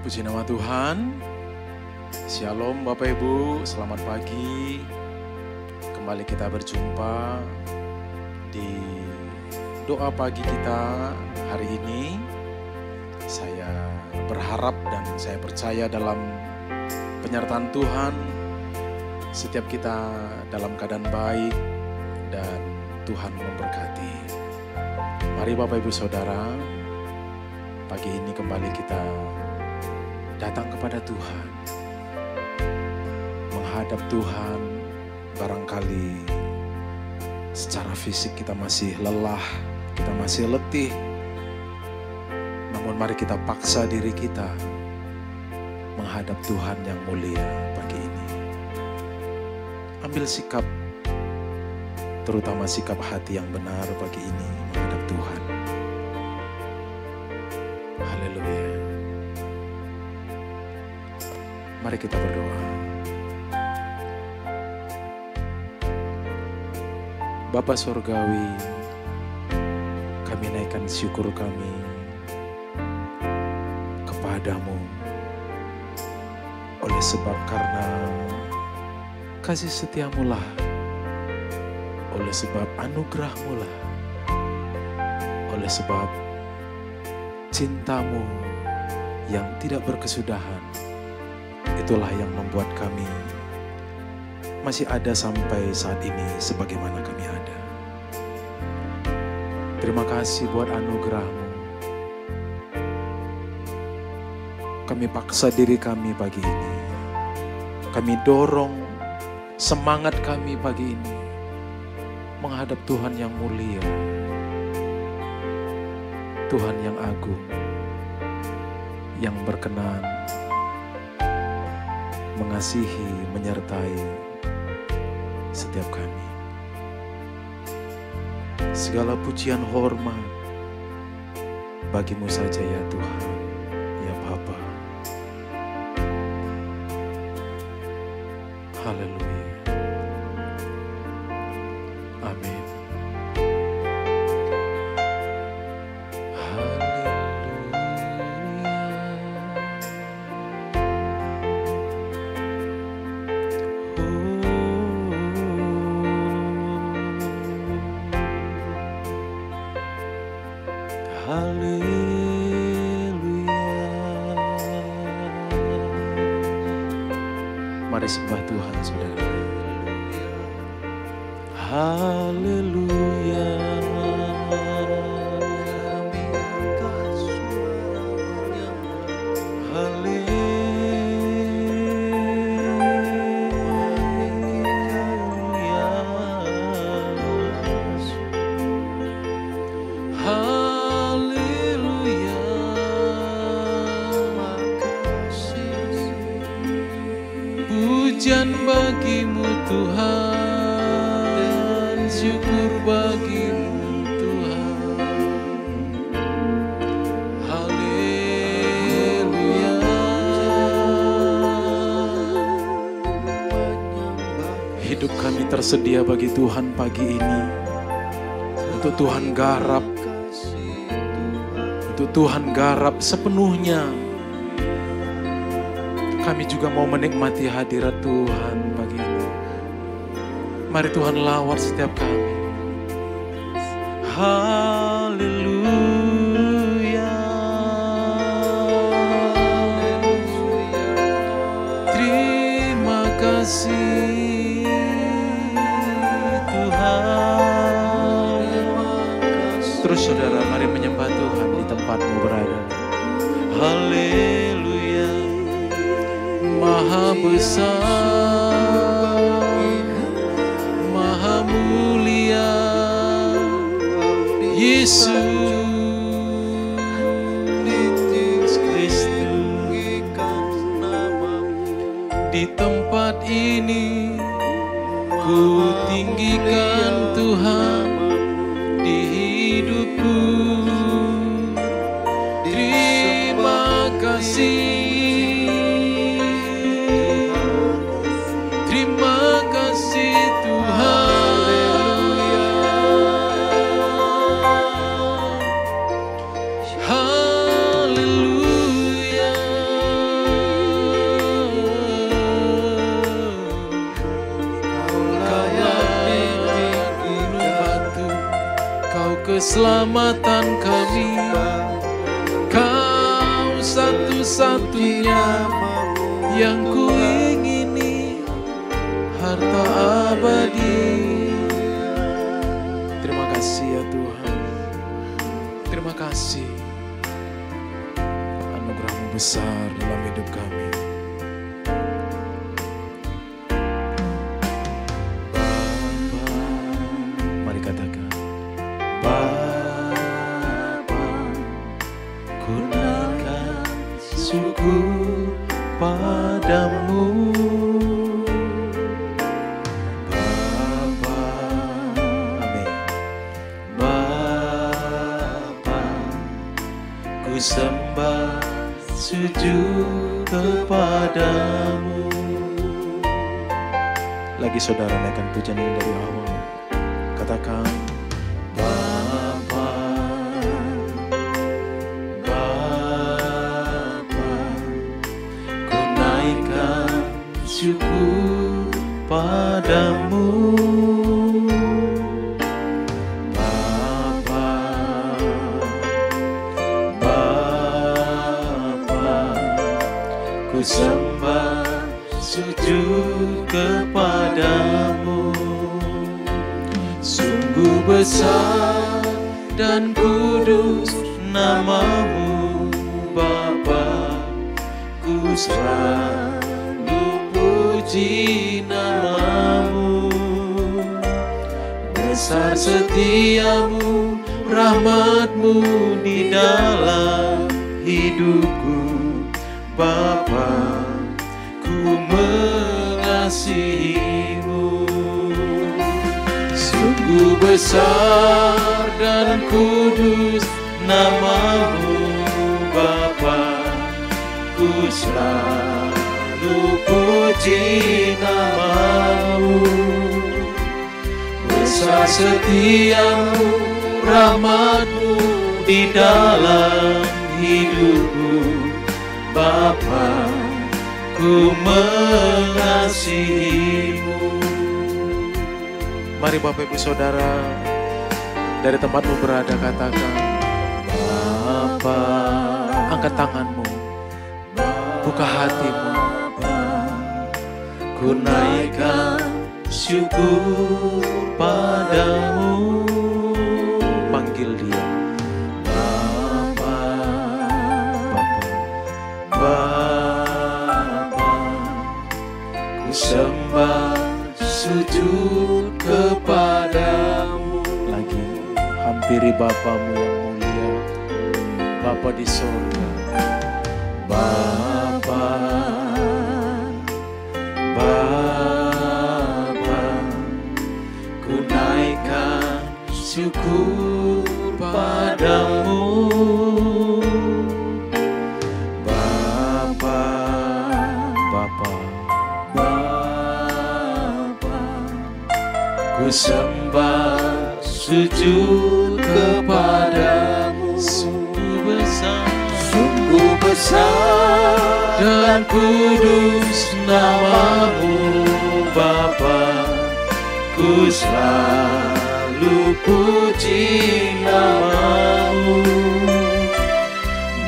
Puji nama Tuhan. Shalom Bapak Ibu, selamat pagi. Kembali kita berjumpa di doa pagi kita hari ini. Saya berharap dan saya percaya dalam penyertaan Tuhan. Setiap kita dalam keadaan baik dan Tuhan memberkati. Mari Bapak Ibu Saudara, pagi ini kembali kita datang kepada Tuhan, menghadap Tuhan. Barangkali secara fisik kita masih lelah, kita masih letih, namun mari kita paksa diri kita menghadap Tuhan yang mulia pagi ini. Ambil sikap, terutama sikap hati yang benar pagi ini menghadap Tuhan. Haleluya. Mari kita berdoa. Bapa Surgawi, kami naikkan syukur kami kepadamu oleh sebab karena kasih setiamu lah, oleh sebab anugerahmu lah, oleh sebab cintamu yang tidak berkesudahan. Itulah yang membuat kami masih ada sampai saat ini sebagaimana kami ada. Terima kasih buat anugerah-Mu. Kami paksa diri kami pagi ini. Kami dorong semangat kami pagi ini menghadap Tuhan yang mulia, Tuhan yang agung, yang berkenan mengasihi, menyertai setiap kami. Segala pujian hormat bagi-Mu saja ya Tuhan, ya Bapa. Haleluya. Amin. Mari sembah Tuhan, saudara. Haleluya. Kami angkat suara menyembah. Haleluya. Haleluya. Makasih. Pujian bagi-Mu Tuhan, syukur bagi-Mu Tuhan. Haleluya. Hidup kami tersedia bagi Tuhan pagi ini. Untuk Tuhan garap, untuk Tuhan garap sepenuhnya. Kami juga mau menikmati hadirat Tuhan pagi ini. Mari Tuhan lawat setiap kami. Haleluya. Terima kasih Tuhan. Terus saudara, mari menyembah Tuhan di tempatmu berada. Haleluya. Maha besar, Maha mulia, Yesus Kristus. Di tempat ini ku tinggikan Tuhan di hidupku. Terima kasih. Haleluya. keselamatan kami. Kau satu-satunya yang ku ingini, harta abadi. Terima kasih ya Tuhan. Terima kasih. Anugerah-Mu besar dalam hidup kami. Padamu Bapa, amin. Bapa, ku sembah sujud kepadamu. Lagi saudara naikkan pujian ini dari awal. Katakan syukur padamu Bapa, Bapa, ku sembah sujud kepadamu. Sungguh besar dan kudus nama-Mu Bapa, ku puji nama-Mu. Besar setia-Mu, rahmat-Mu di dalam hidupku Bapa, ku mengasihi-Mu. Sungguh besar dan kudus nama-Mu Bapa, ku selalu puji nama-Mu. Besar setia-Mu, rahmat-Mu di dalam hidupku Bapa, ku mengasihi-Mu. Mari Bapak Ibu Saudara, dari tempatmu berada katakan, Bapa. Angkat tanganmu, buka hatimu, ku naikkan syukur padamu. Panggil dia, Bapa, Bapa, ku sembah sujud kepadamu. Lagi, hampiri Bapamu yang mulia, Bapa di surga. Bapa, Bapa, ku naikkan syukur padamu. Bapa, Bapa, Bapa, ku sembah sujud kepadamu. Sungguh besar dan kudus nama-Mu Bapa, ku selalu puji nama-Mu.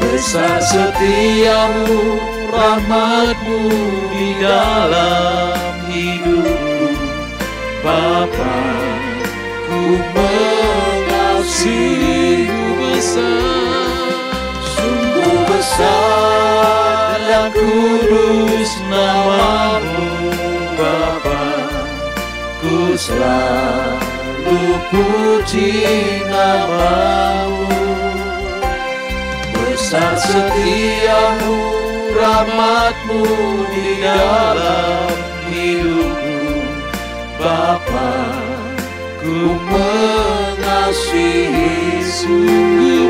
Besar setia-Mu, rahmat-Mu di dalam hidupku Bapa, ku mengasihi-Mu. Sungguh besar dan kudus nama-Mu Bapa, ku selalu puji nama-Mu. Besar setia-Mu, rahmat-Mu di dalam hidupku Bapa, ku mengasihi. Sungguh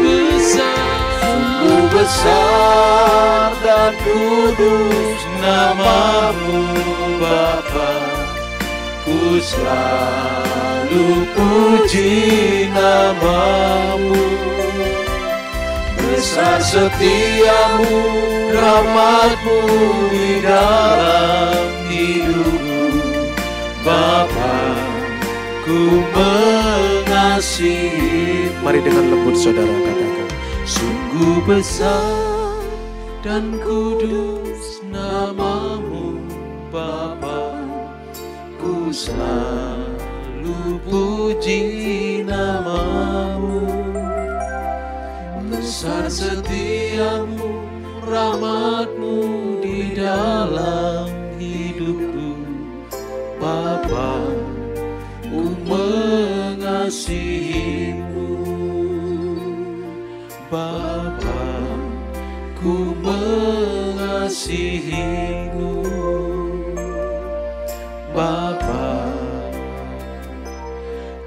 besar dan kudus nama-Mu Bapa, ku selalu puji nama-Mu. Besar setia-Mu, rahmat-Mu di dalam hidupku Bapa, ku mengasihi. Mari dengan lembut saudara katakan, sungguh besar dan kudus nama-Mu Bapa, ku selalu puji nama-Mu. Besar setiamu, rahmat-Mu di dalam hidupku Bapa, ku mengasihi-Mu. Bapa, ku mengasihi-Mu. Bapa,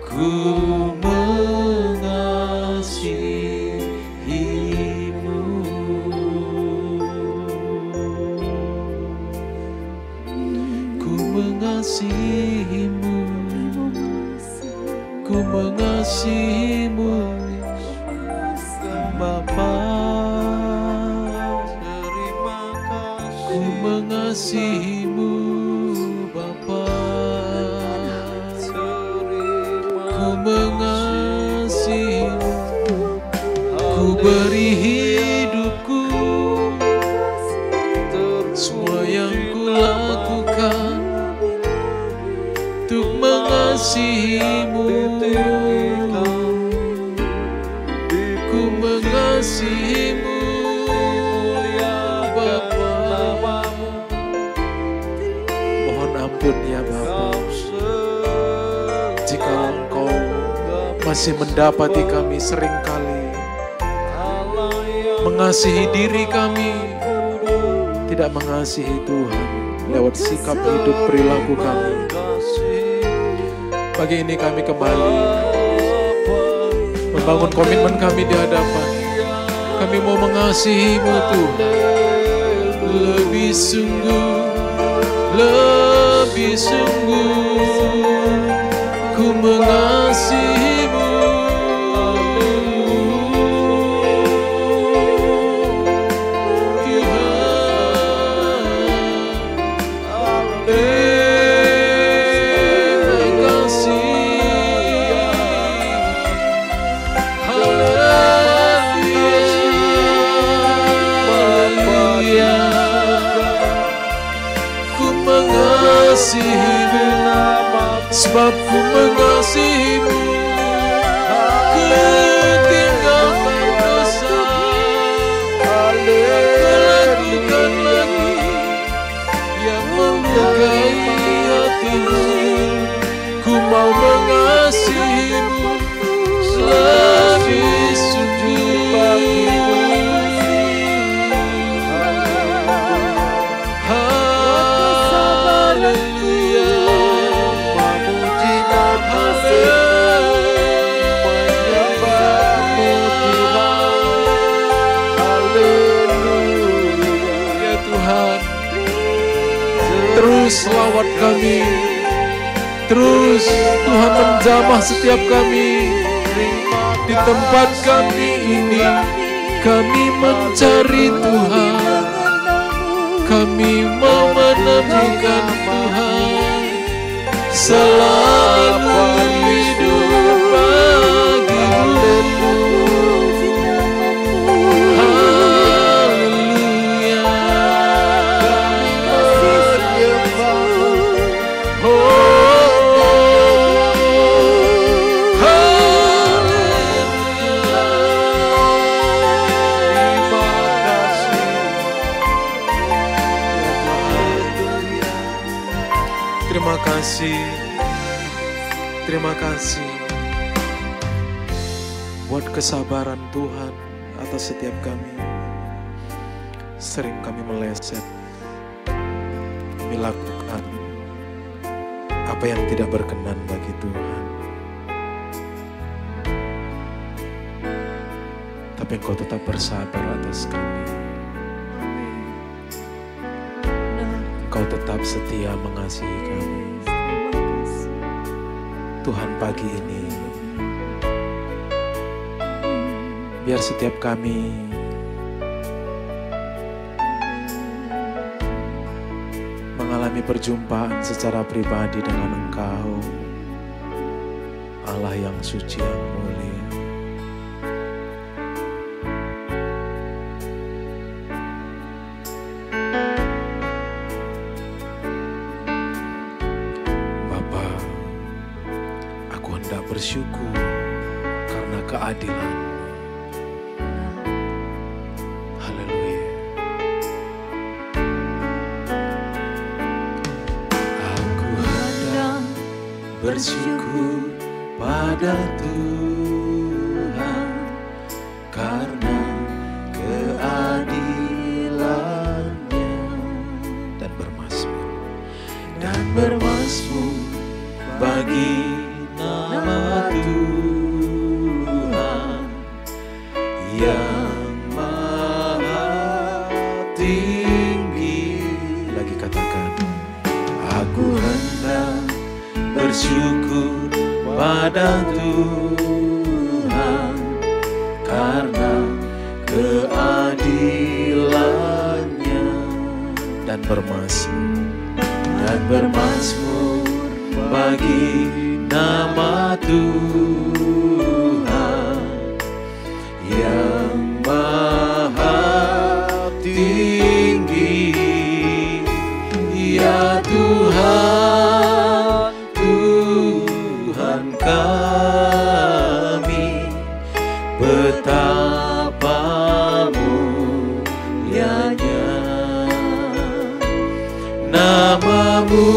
ku mengasihi-Mu. Ku mengasihi-Mu. Ku mengasihi-Mu. Bapa, terima kasih. Ku mengasihi-Mu. Bapa, ku mengasihi-Mu. Ku beri hidupku, semua yang ku lakukan untuk mengasihi-Mu. Ku mengasihi-Mu, Bapa. Mohon ampun ya Bapa, jika Engkau masih mendapati kami seringkali mengasihi diri kami, tidak mengasihi Tuhan lewat sikap hidup perilaku kami. Pagi ini kami kembali membangun komitmen kami di hadapan. Kami mau mengasihi-Mu Tuhan, lebih sungguh, lebih sungguh ku mengasihi-Mu. Sebab ku mengasihi-Mu, ku tinggalkan dosa, ku lakukan lagi yang melukai hati-Mu. Ku mau mengasihi-Mu lebih sungguh. Terus lawat kami, terus Tuhan menjamah setiap kami. Di tempat kami ini, kami mencari Tuhan, kami mau menemukan Tuhan, selalu hidup bagi-Mu. Terima kasih buat kesabaran Tuhan atas setiap kami. Sering kami meleset, kami lakukan apa yang tidak berkenan bagi Tuhan. Tapi Engkau tetap bersabar atas kami. Engkau tetap setia mengasihi kami. Tuhan, pagi ini biar setiap kami mengalami perjumpaan secara pribadi dengan Engkau, Allah yang suci, yang mulia. bersyukur karena keadilan. Haleluya. Aku hendak bersyukur pada Tuhan karena keadilannya, dan bermasmur bagi nama Tuhan yang maha tinggi. Lagi katakan, aku hendak bersyukur pada Tuhan karena keadilannya, dan bermasmur bagi nama Tuhan yang maha tinggi. Ya Tuhan, Tuhan kami, betapa mulianya nama-Mu,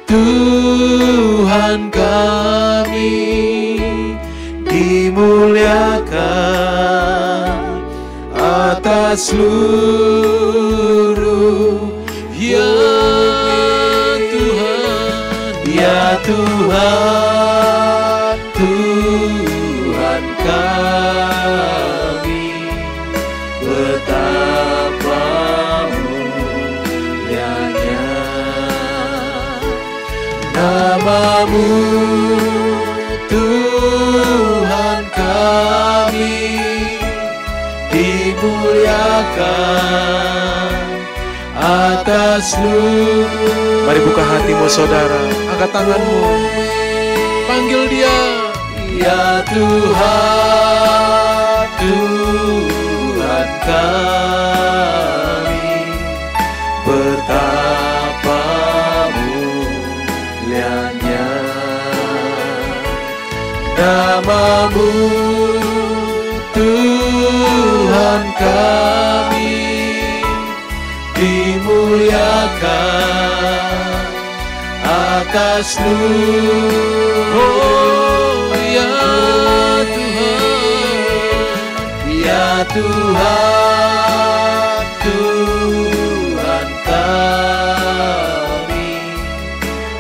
Tuhan kami, dimuliakan atas seluruh. Ya Tuhan, ya Tuhan, Tuhan kami, betapa mulianya nama-Mu, Tuhan kami, dimuliakan atas seluruh. Mari buka hatimu saudara, angkat tanganmu, panggil Dia. Ya Tuhan, Tuhan kami, betapa mulianya nama-Mu, Tuhan kami, dimuliakan atas seluruh. Ya Tuhan, ya Tuhan, Tuhan kami,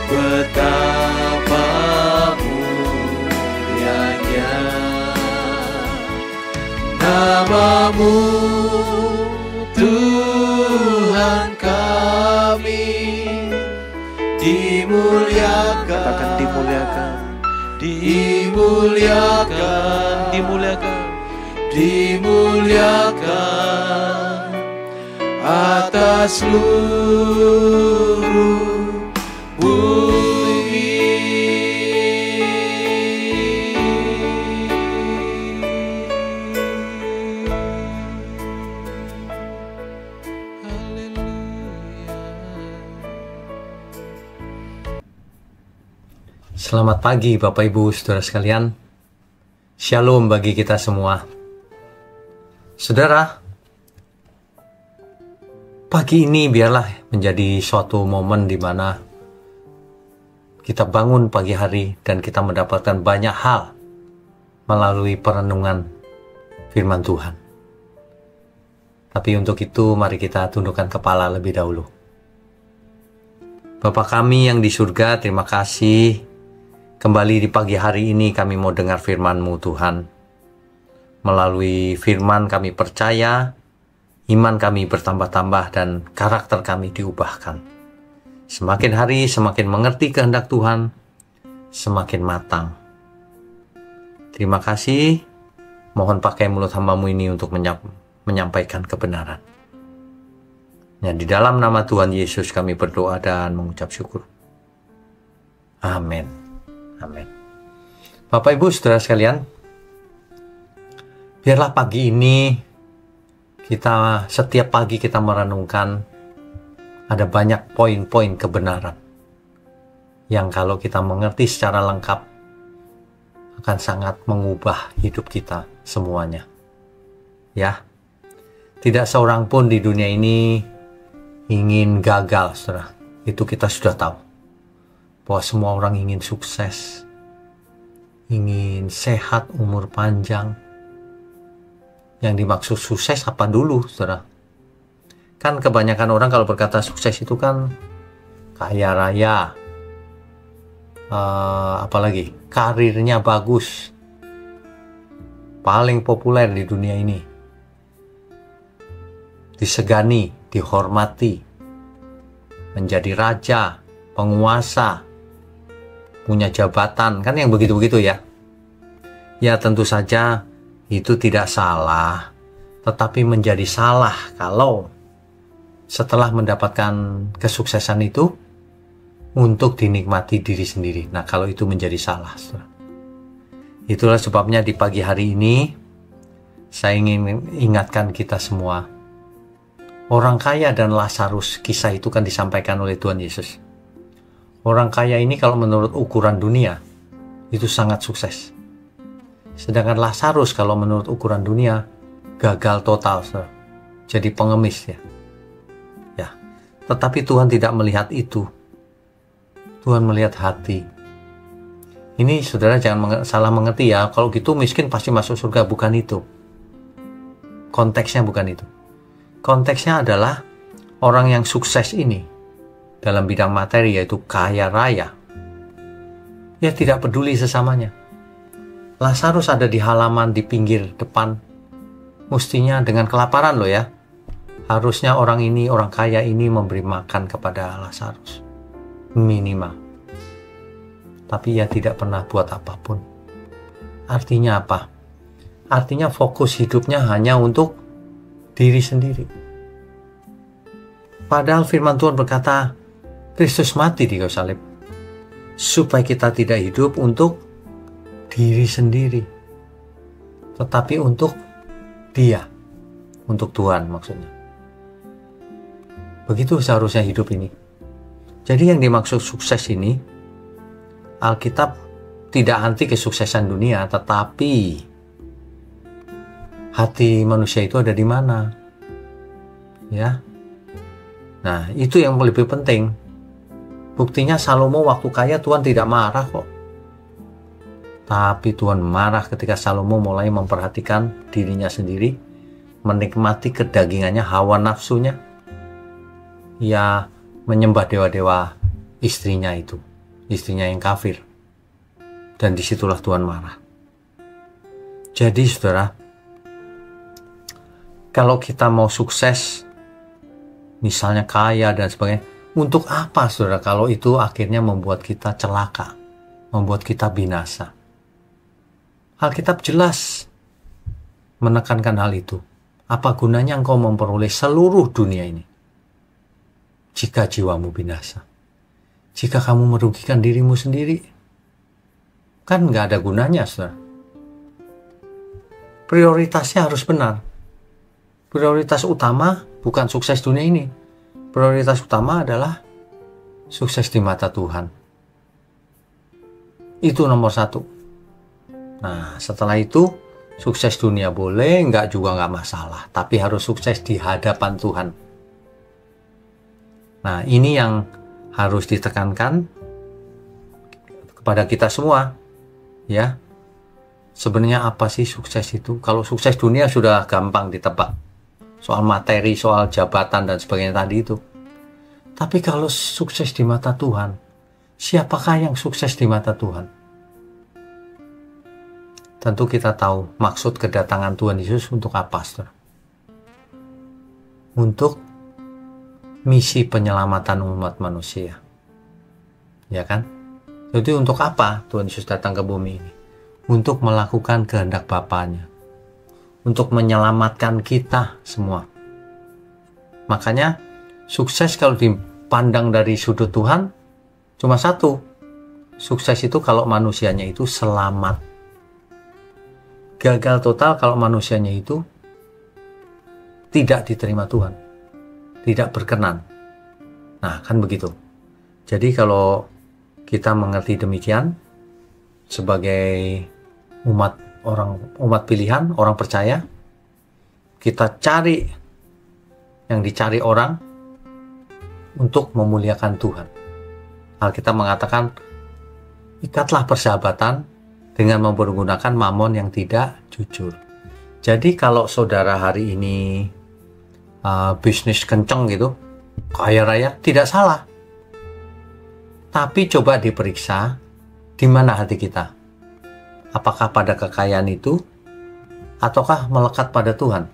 betapa mulianya nama-Mu, Tuhan kami, dimuliakan. Katakan dimuliakan, dimuliakan, dimuliakan, dimuliakan atas seluruh bumi. Selamat pagi Bapak Ibu Saudara sekalian. Shalom bagi kita semua. Saudara, pagi ini biarlah menjadi suatu momen di mana kita bangun pagi hari dan kita mendapatkan banyak hal melalui perenungan firman Tuhan. Tapi untuk itu mari kita tundukkan kepala lebih dahulu. Bapa kami yang di surga, terima kasih. Kembali di pagi hari ini kami mau dengar firman-Mu Tuhan. Melalui firman kami percaya, iman kami bertambah-tambah dan karakter kami diubahkan. Semakin hari semakin mengerti kehendak Tuhan, semakin matang. Terima kasih, mohon pakai mulut hamba-Mu ini untuk menyampaikan kebenaran. Ya, di dalam nama Tuhan Yesus kami berdoa dan mengucap syukur. Amin. Amin. Bapak Ibu Saudara sekalian, biarlah pagi ini setiap pagi kita merenungkan ada banyak poin-poin kebenaran yang kalau kita mengerti secara lengkap akan sangat mengubah hidup kita semuanya. Ya, tidak seorang pun di dunia ini ingin gagal, saudara. Itu kita sudah tahu. Bahwa semua orang ingin sukses, ingin sehat, umur panjang. Yang dimaksud sukses apa dulu, saudara? Kan kebanyakan orang kalau berkata sukses itu kan kaya raya, apalagi karirnya bagus, paling populer di dunia ini, disegani, dihormati, menjadi raja, penguasa, punya jabatan, kan yang begitu-begitu ya. Ya tentu saja itu tidak salah, tetapi menjadi salah kalau setelah mendapatkan kesuksesan itu untuk dinikmati diri sendiri. Nah, kalau itu menjadi salah, saudara. Itulah sebabnya di pagi hari ini saya ingin ingatkan kita semua. Orang kaya dan Lazarus, kisah itu kan disampaikan oleh Tuhan Yesus. Orang kaya ini kalau menurut ukuran dunia itu sangat sukses. Sedangkan Lazarus kalau menurut ukuran dunia gagal total, saudara. Jadi pengemis ya. Tetapi Tuhan tidak melihat itu. Tuhan melihat hati. Ini saudara jangan salah mengerti ya. Kalau gitu miskin pasti masuk surga. Bukan itu. Konteksnya bukan itu. Konteksnya adalah orang yang sukses ini dalam bidang materi, yaitu kaya raya. Dia tidak peduli sesamanya. Lazarus ada di halaman di pinggir depan. Mestinya dengan kelaparan loh ya. Harusnya orang ini, orang kaya ini memberi makan kepada Lazarus. Minimal. Tapi ia tidak pernah buat apapun. Artinya apa? Artinya fokus hidupnya hanya untuk diri sendiri. Padahal firman Tuhan berkata, Kristus mati di kayu salib supaya kita tidak hidup untuk diri sendiri, tetapi untuk Dia, untuk Tuhan maksudnya. Begitu seharusnya hidup ini. Jadi yang dimaksud sukses ini, Alkitab tidak anti kesuksesan dunia, tetapi hati manusia itu ada di mana? Ya. Nah, itu yang lebih penting. Buktinya Salomo waktu kaya Tuhan tidak marah kok. Tapi Tuhan marah ketika Salomo mulai memperhatikan dirinya sendiri, menikmati kedagingannya, hawa nafsunya. Ia menyembah dewa-dewa istrinya itu, istrinya yang kafir. Dan disitulah Tuhan marah. Jadi saudara, kalau kita mau sukses, misalnya kaya dan sebagainya, untuk apa saudara kalau itu akhirnya membuat kita celaka, membuat kita binasa? Alkitab jelas menekankan hal itu. Apa gunanya engkau memperoleh seluruh dunia ini jika jiwamu binasa? Jika kamu merugikan dirimu sendiri, kan nggak ada gunanya, saudara. Prioritasnya harus benar. Prioritas utama bukan sukses dunia ini. Prioritas utama adalah sukses di mata Tuhan. Itu nomor satu. Nah, setelah itu sukses dunia boleh, nggak juga nggak masalah. Tapi harus sukses di hadapan Tuhan. Nah, ini yang harus ditekankan kepada kita semua, ya. Sebenarnya apa sih sukses itu? Kalau sukses dunia sudah gampang ditebak. Soal materi, soal jabatan dan sebagainya tadi itu. Tapi kalau sukses di mata Tuhan, siapakah yang sukses di mata Tuhan? Tentu kita tahu maksud kedatangan Tuhan Yesus untuk apa, saudara? Untuk misi penyelamatan umat manusia. Ya kan? Jadi untuk apa Tuhan Yesus datang ke bumi ini? Untuk melakukan kehendak Bapanya. Untuk menyelamatkan kita semua. Makanya sukses kalau dipandang dari sudut Tuhan cuma satu. Sukses itu kalau manusianya itu selamat. Gagal total kalau manusianya itu tidak diterima Tuhan. Tidak berkenan. Nah, kan begitu. Jadi kalau kita mengerti demikian sebagai umat pilihan, orang percaya. Kita cari yang dicari orang untuk memuliakan Tuhan. Alkitab mengatakan, ikatlah persahabatan dengan mempergunakan mamon yang tidak jujur. Jadi kalau saudara hari ini bisnis kenceng gitu, kaya raya, tidak salah. Tapi coba diperiksa, di mana hati kita? Apakah pada kekayaan itu, ataukah melekat pada Tuhan?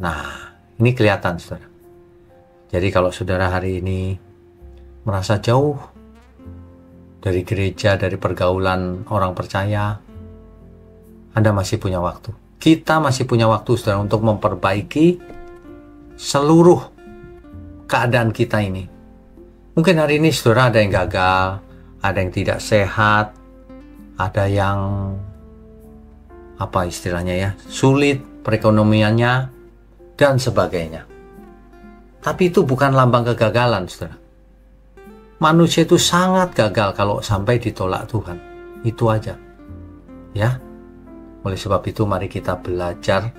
Nah, ini kelihatan, saudara. Jadi kalau saudara hari ini merasa jauh dari gereja, dari pergaulan orang percaya, Anda masih punya waktu. Kita masih punya waktu, saudara, untuk memperbaiki seluruh keadaan kita ini. Mungkin hari ini saudara ada yang gagal, ada yang tidak sehat, ada yang sulit perekonomiannya, dan sebagainya. Tapi itu bukan lambang kegagalan, saudara. Manusia itu sangat gagal kalau sampai ditolak Tuhan. Itu aja. Ya. Oleh sebab itu mari kita belajar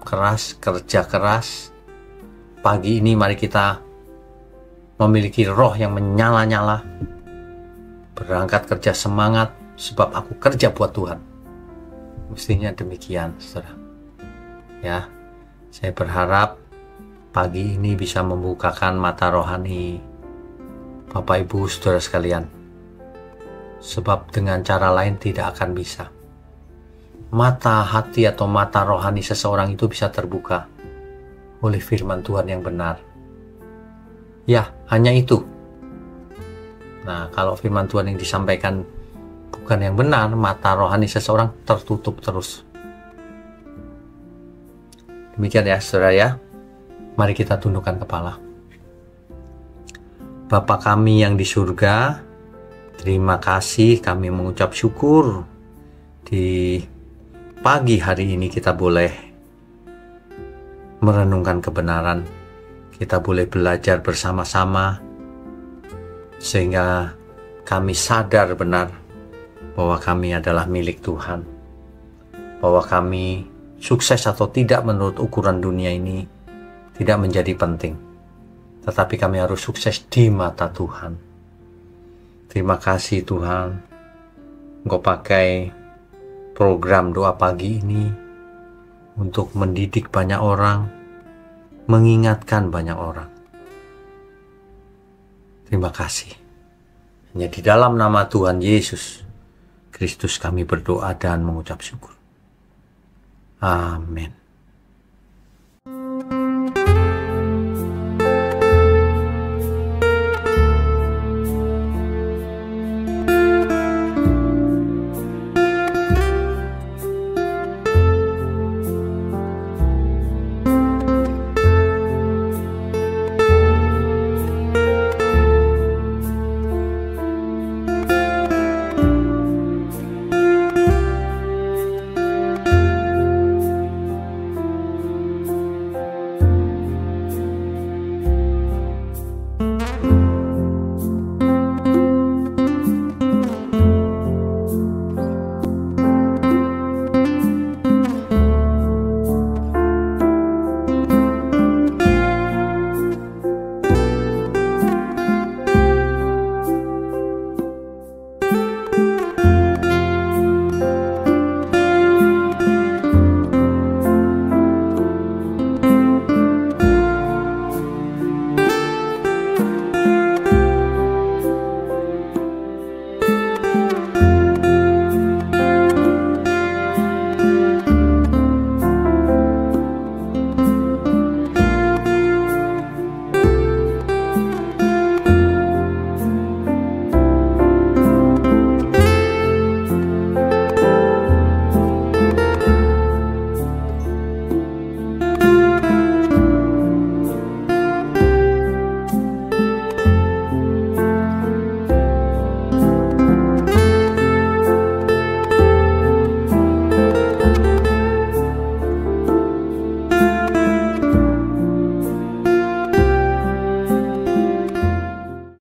keras, kerja keras. Pagi ini mari kita memiliki roh yang menyala-nyala. Berangkat kerja semangat, sebab aku kerja buat Tuhan. Mestinya demikian, saudara. Ya. Saya berharap pagi ini bisa membukakan mata rohani Bapak Ibu saudara sekalian. Sebab dengan cara lain tidak akan bisa. Mata hati atau mata rohani seseorang itu bisa terbuka oleh firman Tuhan yang benar. Ya, hanya itu. Nah, kalau firman Tuhan yang disampaikan bukan yang benar, mata rohani seseorang tertutup terus. Demikian ya saudara ya. Mari kita tundukkan kepala. Bapa kami yang di surga, terima kasih, kami mengucap syukur di pagi hari ini kita boleh merenungkan kebenaran. Kita boleh belajar bersama-sama sehingga kami sadar benar bahwa kami adalah milik Tuhan. Bahwa kami sukses atau tidak menurut ukuran dunia ini tidak menjadi penting, tetapi kami harus sukses di mata Tuhan. Terima kasih Tuhan, Engkau pakai program doa pagi ini untuk mendidik banyak orang, mengingatkan banyak orang. Terima kasih. Hanya di dalam nama Tuhan Yesus Kristus kami berdoa dan mengucap syukur. Amin.